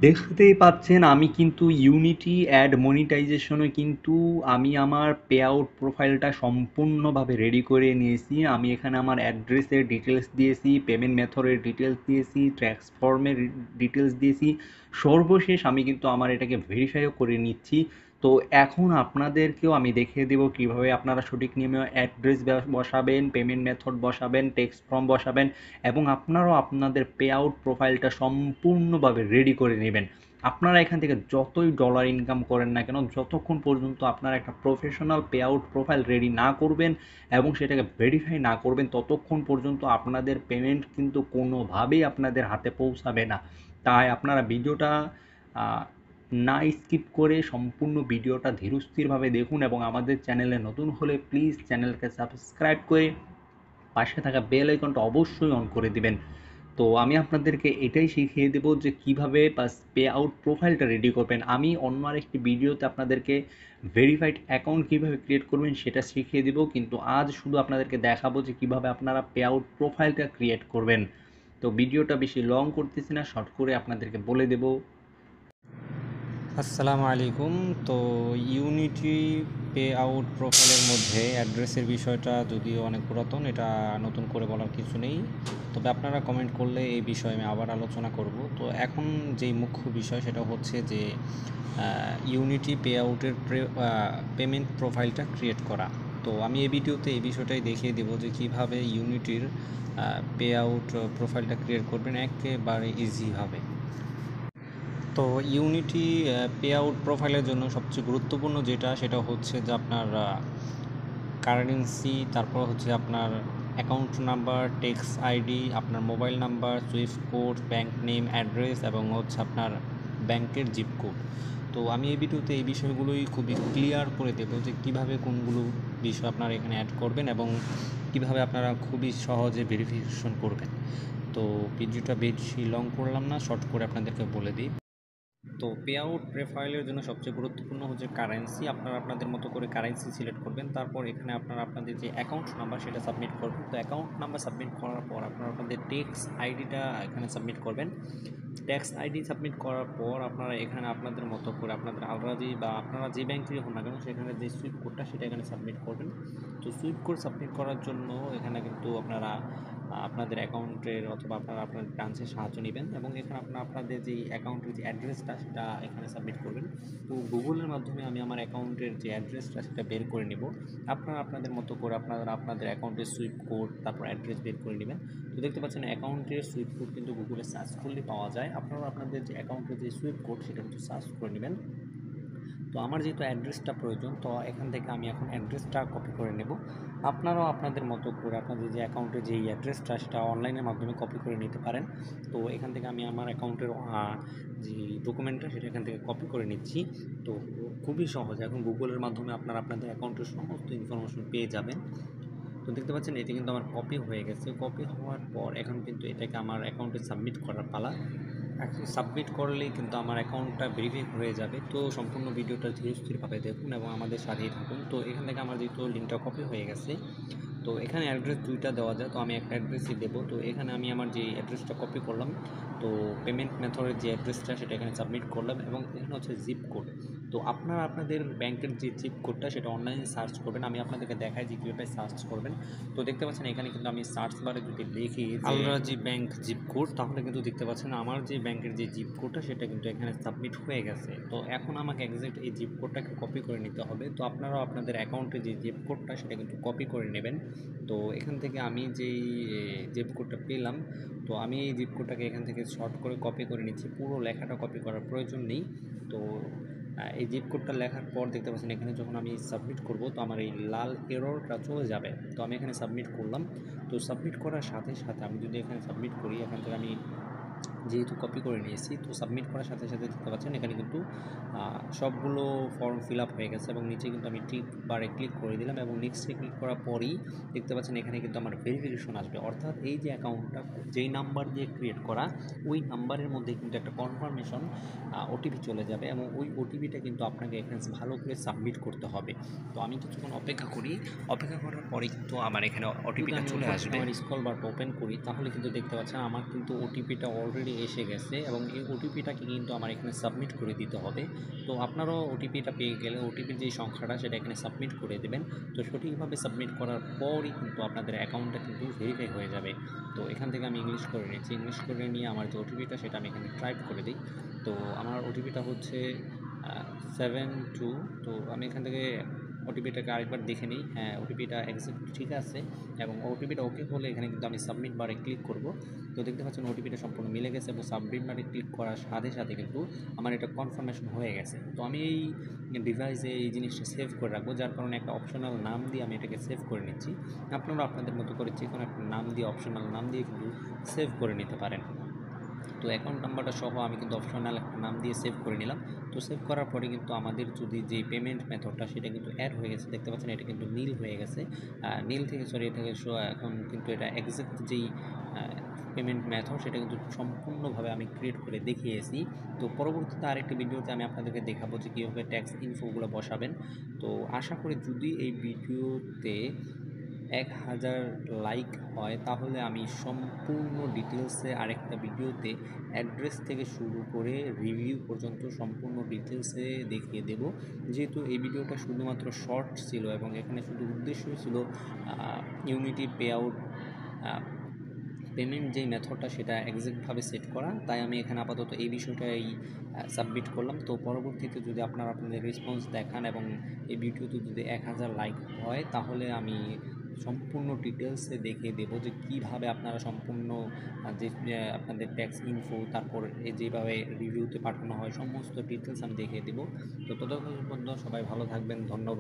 দেখতেই পাচ্ছেন আমি কিন্তু ইউনিটি অ্যাড মনিটাইজেশনে কিন্তু আমি আমার পে আউট প্রোফাইলটা সম্পূর্ণভাবে রেডি করে নিয়েছি। আমি এখানে আমার অ্যাড্রেসের ডিটেলস দিয়েছি, পেমেন্ট মেথডের ডিটেলস দিয়েছি, ট্যাক্স ফর্মের ডিটেলস দিয়েছি। সর্বশেষ আমি কিন্তু আমার এটাকে ভেরিফাইও করে নিচ্ছি। তো এখন আপনাদেরকেও আমি দেখিয়ে দেবো কিভাবে আপনারা সঠিক নিয়মে অ্যাড্রেস বসাবেন, পেমেন্ট মেথড বসাবেন, টেক্সট ফর্ম বসাবেন এবং আপনারাও আপনাদের পে আউট প্রোফাইলটা সম্পূর্ণভাবে রেডি করে নেবেন। আপনারা এখান থেকে যতই ডলার ইনকাম করেন না কেন, যতক্ষণ পর্যন্ত আপনারা একটা professional pay out profile ready না করবেন এবং সেটাকে ভেরিফাই না করবেন, ততক্ষণ পর্যন্ত আপনাদের পেমেন্ট কিন্তু কোনোভাবেই আপনাদের হাতে পৌঁছাবে না। তাই আপনারা ভিডিওটা না স্কিপ করে সম্পূর্ণ ভিডিওটা ধীরস্থিরভাবে দেখুন এবং আমাদের চ্যানেলে নতুন হলে প্লিজ চ্যানেলকে সাবস্ক্রাইব করে পাশে থাকা বেল আইকনটা অবশ্যই অন করে দিবেন। তো আমি আপনাদেরকে এটাই শিখিয়ে দেবো যে কিভাবে পে আউট প্রোফাইলটা রেডি করবেন। আমি অন্য আরেকটি ভিডিওতে আপনাদেরকে ভেরিফাইড অ্যাকাউন্ট কীভাবে ক্রিয়েট করবেন সেটা শিখিয়ে দেবো, কিন্তু আজ শুধু আপনাদেরকে দেখাবো যে কিভাবে আপনারা পে আউট প্রোফাইলটা ক্রিয়েট করবেন। তো ভিডিওটা বেশি লং করতেছি না, শর্ট করে আপনাদেরকে বলে দেবো। আসসালামু আলাইকুম। তো ইউনিটি পে আউট প্রোফাইলের মধ্যে অ্যাড্রেসের বিষয়টা যদিও অনেক পুরাতন, এটা নতুন করে বলার কিছু নেই, তবে আপনারা কমেন্ট করলে এই বিষয়ে আমি আবার আলোচনা করব। তো এখন যেই মুখ্য বিষয় সেটা হচ্ছে যে ইউনিটি পে আউটের পেমেন্ট প্রোফাইলটা ক্রিয়েট করা। তো আমি এই ভিডিওতে এই বিষয়টাই দেখিয়ে দেবো যে কীভাবে ইউনিটির পে আউট প্রোফাইলটা ক্রিয়েট করবেন একেবারে ইজিভাবে। তো ইউনিটি পে আউট প্রোফাইলের জন্য সবচেয়ে গুরুত্বপূর্ণ যেটা সেটা হচ্ছে যে আপনার কারেন্সি, তারপর হচ্ছে আপনার অ্যাকাউন্ট নাম্বার, টেক্স আইডি, আপনার mobile number, Swift code, bank name, address এবং হচ্ছে আপনার ব্যাংকের জিপ কোড। তো আমি এই ভিডিওতে এই বিষয়গুলোই খুবই ক্লিয়ার করে দেবো যে কীভাবে কোনগুলো বিষয় আপনারা এখানে অ্যাড করবেন এবং কীভাবে আপনারা খুবই সহজে ভেরিফিকেশন করবেন। তো ভিডিওটা বেশি লং করলাম না, শর্ট করে আপনাদেরকে বলে দিই। তো পে আউট প্রোফাইলের জন্য সবচেয়ে গুরুত্বপূর্ণ হচ্ছে কারেন্সি। আপনারা আপনাদের মতো করে কারেন্সি সিলেক্ট করবেন। তারপর এখানে আপনারা আপনাদের যে অ্যাকাউন্ট নাম্বার সেটা সাবমিট করবেন। তো অ্যাকাউন্ট নাম্বার সাবমিট করার পর আপনারা আপনাদের ট্যাক্স আইডিটা এখানে সাবমিট করবেন। ট্যাক্স আইডি সাবমিট করার পর আপনারা এখানে আপনাদের মতো করে আপনাদের আলরাজি বা আপনারা যে ব্যাংকেরই হন না কেন সেখানে যে সুইপ কোডটা সেটা এখানে সাবমিট করবেন। তো সুইপ কোড সাবমিট করার জন্য এখানে কিন্তু আপনারা আপনাদের অ্যাকাউন্টের অথবা আপনারা আপনার ব্রাঞ্চের সাহায্য নেবেন এবং এখানে আপনারা আপনাদের যে অ্যাকাউন্টের যে অ্যাড্রেসটা সেটা এখানে সাবমিট করবেন। তো গুগলের মাধ্যমে আমি আমার অ্যাকাউন্টের যে অ্যাড্রেসটা সেটা বের করে নেব। আপনারা আপনাদের মতো করে আপনারা আপনাদের অ্যাকাউন্টের সুইপ কোড তারপর অ্যাড্রেস বের করে নেবেন। তো দেখতে পাচ্ছেন অ্যাকাউন্টের সুইপ কোড কিন্তু গুগলে সার্চ করলে পাওয়া যায়। আপনারা আপনাদের যে অ্যাকাউন্টের যে সুইপ কোড সেটা কিন্তু সার্চ করে নেবেন। তো আমার যেহেতু অ্যাড্রেসটা প্রয়োজন, তো এখান থেকে আমি এখন অ্যাড্রেসটা কপি করে নেব। আপনারাও আপনাদের মতো করে আপনাদের যে অ্যাকাউন্টে যেই অ্যাড্রেসটা সেটা অনলাইনের মাধ্যমে কপি করে নিতে পারেন। তো এখান থেকে আমি আমার অ্যাকাউন্টের যে ডকুমেন্টটা সেটা এখান থেকে কপি করে নিচ্ছি। তো খুবই সহজ, এখন গুগলের মাধ্যমে আপনারা আপনাদের অ্যাকাউন্টের সমস্ত ইনফরমেশন পেয়ে যাবেন। তো দেখতে পাচ্ছেন এটি কিন্তু আমার কপি হয়ে গেছে। কপি হওয়ার পর এখন কিন্তু এটাকে আমার অ্যাকাউন্টে সাবমিট করার পালা। এখন সাবমিট করলেই কিন্তু আমার অ্যাকাউন্টটা ভেরিফাই হয়ে যাবে। তো সম্পূর্ণ ভিডিওটা ধীরস্থিরভাবে দেখুন এবং আমাদের সাথেই থাকুন। তো এখান থেকে আমার যেহেতু লিঙ্কটা কপি হয়ে গেছে, তো এখানে অ্যাড্রেস দুইটা দেওয়া যায়, তো আমি একটা অ্যাড্রেসই দেবো। তো এখানে আমি আমার যে অ্যাড্রেসটা কপি করলাম, তো পেমেন্ট মেথডের যে অ্যাড্রেসটা সেটা এখানে সাবমিট করলাম এবং এখানে হচ্ছে জিপ কোড। তো আপনারা আপনাদের ব্যাংকের যে জিপ কোডটা সেটা অনলাইনে সার্চ করবেন। আমি আপনাদেরকে দেখাই যে কীভাবে সার্চ করবেন। তো দেখতে পাচ্ছেন এখানে কিন্তু আমি সার্চ বারে যদি লিখি আলরাজি ব্যাংক জিপ কোড, তাহলে কিন্তু দেখতে পাচ্ছেন আমার যে ব্যাংকের যে জিপ কোডটা সেটা কিন্তু এখানে সাবমিট হয়ে গেছে। তো এখন আমাকে এক্সাক্ট এই জিপ কোডটাকে কপি করে নিতে হবে। তো আপনারাও আপনাদের অ্যাকাউন্টে যে জিপ কোডটা সেটা কিন্তু কপি করে নেবেন। তো এখান থেকে আমি যেই জিপ কোডটা পেলাম, তো আমি এই জিপ কোডটাকে এখান থেকে শর্ট করে কপি করে নিচ্ছি। পুরো লেখাটা কপি করার প্রয়োজন নেই। তো এই জিপ কোডটা লেখার পর দেখতে পাচ্ছেন এখানে যখন আমি সাবমিট করব তো আমার এই লাল এররটা চলে যাবে। তো আমি এখানে সাবমিট করলাম। তো সাবমিট করার সাথে সাথে আমি যদি এখানে সাবমিট করি, এখান থেকে আমি যেহেতু কপি করে নিয়েছি, তো সাবমিট করার সাথে সাথে দেখতে পাচ্ছেন এখানে কিন্তু সবগুলো ফর্ম ফিল আপ হয়ে গেছে এবং নিচে কিন্তু আমি টিক বারে ক্লিক করে দিলাম এবং নেক্সটে ক্লিক করার পরই দেখতে পাচ্ছেন এখানে কিন্তু আমার ভেরিফিকেশন আসবে। অর্থাৎ এই যে অ্যাকাউন্টটা যেই নাম্বার দিয়ে ক্রিয়েট করা, ওই নাম্বারের মধ্যে কিন্তু একটা কনফার্মেশন ওটিপি চলে যাবে এবং ওই ওটিপিটা কিন্তু আপনাকে এখানে ভালো করে সাবমিট করতে হবে। তো আমি কিছুক্ষণ অপেক্ষা করি, অপেক্ষা করার পরে কিন্তু আমার এখানে ওটিপিটা চলে আসবে। আমার স্ক্রল বারটা ওপেন করি, তাহলে কিন্তু দেখতে পাচ্ছেন আমার কিন্তু ওটিপিটা অলরেডি ওটিপিটি এসে গেছে এবং এই ওটিপিটাকে কিন্তু আমার এখানে সাবমিট করে দিতে হবে। তো আপনারাও ওটিপিটা পেয়ে গেলে ওটিপির যে সংখ্যাটা সেটা এখানে সাবমিট করে দেবেন। তো সঠিকভাবে সাবমিট করার পরই কিন্তু আপনাদের অ্যাকাউন্টটা কিন্তু ভেরিফাই হয়ে যাবে। তো এখান থেকে আমি ইংলিশ করে নিচ্ছি, ইংলিশ করে নিয়ে আমার যে ওটিপিটা সেটা আমি এখানে টাইপ করে দিই। তো আমার ওটিপিটা হচ্ছে 72। তো আমি এখান থেকে ওটিপিটাকে আরেকবার দেখে নিই, হ্যাঁ ওটিপিটা এক্সাক্ট ঠিক আছে এবং ওটিপিটা ওকে হলে এখানে কিন্তু আমি সাবমিট বারে ক্লিক করব। তো দেখতে পাচ্ছেন ওটিপিটা সম্পূর্ণ মিলে গেছে এবং সাবমিট বারে ক্লিক করার সাথে সাথে কিন্তু আমার এটা কনফার্মেশন হয়ে গেছে। তো আমি এই ডিভাইসে এই জিনিসটা সেভ করে রাখবো, যার কারণে একটা অপশনাল নাম দিয়ে আমি এটাকে সেভ করে নিচ্ছি। আপনারা আপনাদের মতো করে যে কোনো একটা নাম দিয়ে অপশনাল নাম দিয়ে কিন্তু সেভ করে নিতে পারেন। তো অ্যাকাউন্ট নাম্বারটা সহ আমি কিন্তু অপশনাল একটা নাম দিয়ে সেভ করে নিলাম। তো সেভ করার পরে কিন্তু আমাদের যদি যে পেমেন্ট মেথডটা সেটা কিন্তু অ্যাড হয়ে গেছে, দেখতে পাচ্ছেন এটা কিন্তু নীল হয়ে গেছে। নীল থেকে সরি এটাকে এখন কিন্তু এটা এক্সাক্ট যেই পেমেন্ট মেথড সেটা কিন্তু সম্পূর্ণভাবে আমি ক্রিয়েট করে দেখিয়েছি। তো পরবর্তীতে আরেকটি ভিডিওতে আমি আপনাদেরকে দেখাবো যে কীভাবে ট্যাক্স ইনফোগুলো বসাবেন। তো আশা করি যদি এই ভিডিওতে 1000 লাইক হয় তাহলে আমি সম্পূর্ণ ডিটেলসে আরেকটা ভিডিওতে অ্যাড্রেস থেকে শুরু করে রিভিউ পর্যন্ত সম্পূর্ণ ডিটেলসে দেখিয়ে দেব। যেহেতু এই ভিডিওটা শুধুমাত্র শর্ট ছিল এবং এখানে শুধু উদ্দেশ্য ছিল ইউনিটি পে আউট পেমেন্ট যেই মেথডটা সেটা এক্সাক্টভাবে সেট করা, তাই আমি এখানে আপাতত এই বিষয়টাই সাবমিট করলাম। তো পরবর্তীতে যদি আপনারা আপনাদের রেসপন্স দেখান এবং এই ভিডিওতে যদি 1000 লাইক হয় তাহলে আমি সম্পূর্ণ ডিটেলসে দেখিয়ে দেবো যে কীভাবে আপনারা সম্পূর্ণ যে আপনাদের ট্যাক্স ইনফো তারপর এই যেভাবে রিভিউতে পাঠানো হয় সমস্ত ডিটেলস আমি দেখিয়ে দেবো। তো ততক্ষণ পর্যন্ত সবাই ভালো থাকবেন, ধন্যবাদ।